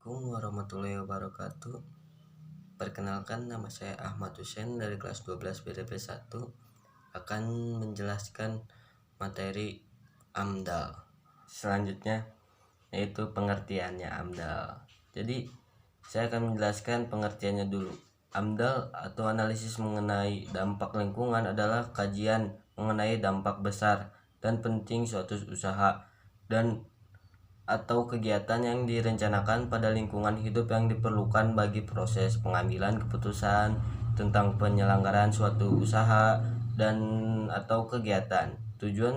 Assalamualaikum warahmatullahi wabarakatuh. Perkenalkan, nama saya Ahmad Hussein dari kelas 12 BDP 1 akan menjelaskan materi AMDAL. Selanjutnya yaitu pengertiannya AMDAL. Jadi saya akan menjelaskan pengertiannya dulu. AMDAL atau analisis mengenai dampak lingkungan adalah kajian mengenai dampak besar dan penting suatu usaha dan atau kegiatan yang direncanakan pada lingkungan hidup yang diperlukan bagi proses pengambilan keputusan tentang penyelenggaraan suatu usaha dan atau kegiatan. Tujuan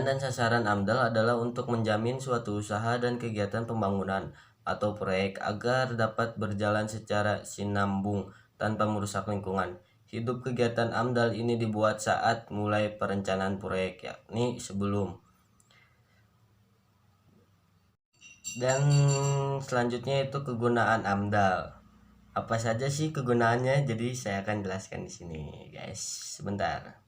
dan sasaran AMDAL adalah untuk menjamin suatu usaha dan kegiatan pembangunan atau proyek agar dapat berjalan secara sinambung tanpa merusak lingkungan hidup. Kegiatan AMDAL ini dibuat saat mulai perencanaan proyek, yakni sebelum. Dan selanjutnya itu kegunaan AMDAL. Apa saja sih kegunaannya? Jadi saya akan jelaskan di sini, guys. Sebentar.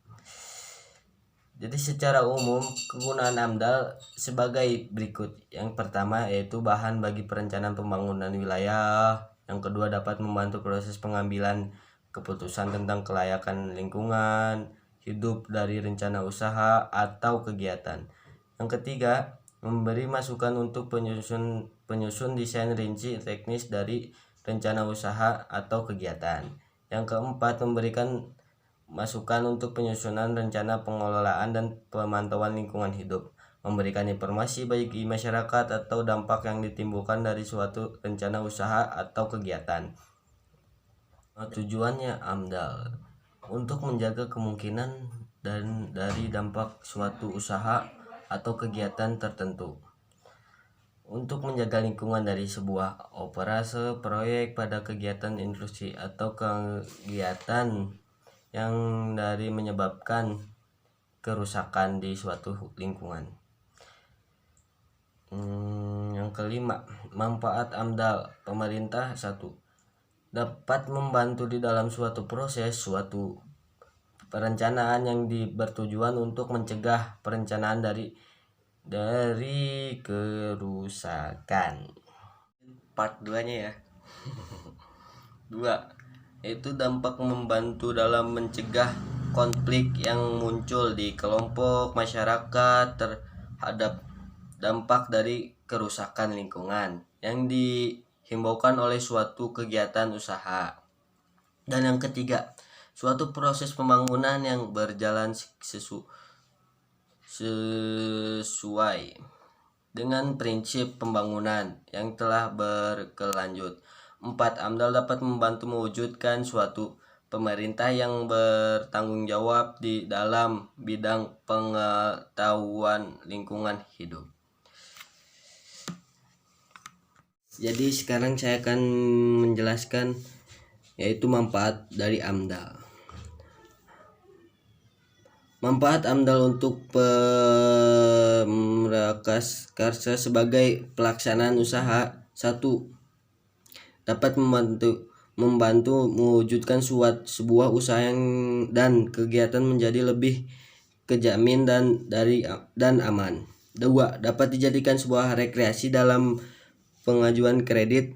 Jadi secara umum kegunaan AMDAL sebagai berikut. Yang pertama yaitu bahan bagi perencanaan pembangunan wilayah. Yang kedua dapat membantu proses pengambilan keputusan tentang kelayakan lingkungan hidup dari rencana usaha atau kegiatan. Yang ketiga, memberi masukan untuk penyusun desain rinci teknis dari rencana usaha atau kegiatan. Yang keempat, memberikan masukan untuk penyusunan rencana pengelolaan dan pemantauan lingkungan hidup, memberikan informasi bagi masyarakat atau dampak yang ditimbulkan dari suatu rencana usaha atau kegiatan. Tujuannya AMDAL untuk menjaga kemungkinan dari dampak suatu usaha atau kegiatan tertentu, untuk menjaga lingkungan dari sebuah operasi proyek pada kegiatan industri atau kegiatan yang dari menyebabkan kerusakan di suatu lingkungan. Yang kelima, manfaat AMDAL. Pemerintah dapat membantu di dalam suatu proses suatu perencanaan yang bertujuan untuk mencegah perencanaan dari kerusakan. Part 2-nya ya. 2. Yaitu dampak membantu dalam mencegah konflik yang muncul di kelompok masyarakat terhadap dampak dari kerusakan lingkungan yang dihimbaukan oleh suatu kegiatan usaha. Dan yang ketiga, suatu proses pembangunan yang berjalan sesuai dengan prinsip pembangunan yang telah berkelanjut. 4. AMDAL dapat membantu mewujudkan suatu pemerintah yang bertanggung jawab di dalam bidang pengetahuan lingkungan hidup. Jadi sekarang saya akan menjelaskan yaitu manfaat dari AMDAL. Manfaat AMDAL untuk prakarsa sebagai pelaksanaan usaha. 1. Dapat membantu mewujudkan sebuah usaha dan kegiatan menjadi lebih kejamin dan aman. 2. Dapat dijadikan sebuah rekreasi dalam pengajuan kredit,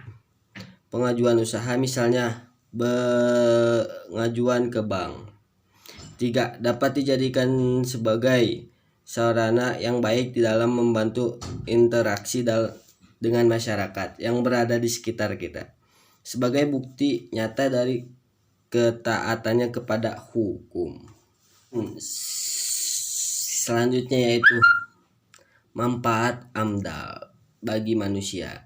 pengajuan usaha, misalnya pengajuan ke bank. 3. Dapat dijadikan sebagai sarana yang baik di dalam membantu interaksi dengan masyarakat yang berada di sekitar kita, sebagai bukti nyata dari ketaatannya kepada hukum. Selanjutnya yaitu manfaat AMDAL bagi manusia.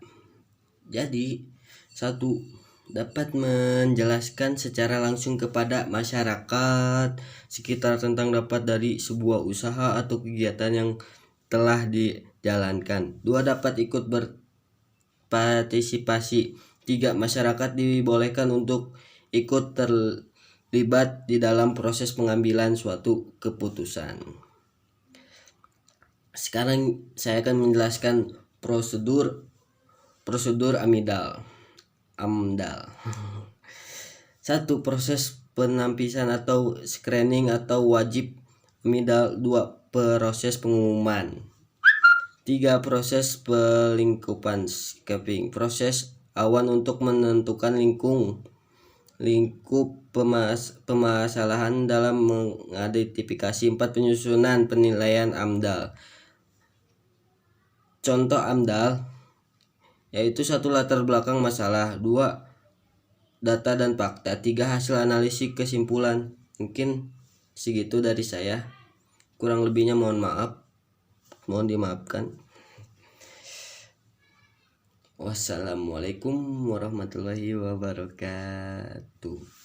Jadi 1. Dapat menjelaskan secara langsung kepada masyarakat sekitar tentang dampak dari sebuah usaha atau kegiatan yang telah dijalankan. 2. Dapat ikut berpartisipasi. 3. Masyarakat dibolehkan untuk ikut terlibat di dalam proses pengambilan suatu keputusan. Sekarang saya akan menjelaskan prosedur AMDAL. 1. Proses penampisan atau screening atau wajib AMDAL. 2. Proses pengumuman. 3. Proses pelingkupan scaping. Proses awan untuk menentukan lingkup permasalahan dalam mengidentifikasi. 4. Penyusunan penilaian AMDAL. Contoh AMDAL yaitu 1. Latar belakang masalah, 2. Data dan fakta, 3. Hasil analisis kesimpulan. Mungkin segitu dari saya, kurang lebihnya mohon dimaafkan. Wassalamualaikum warahmatullahi wabarakatuh.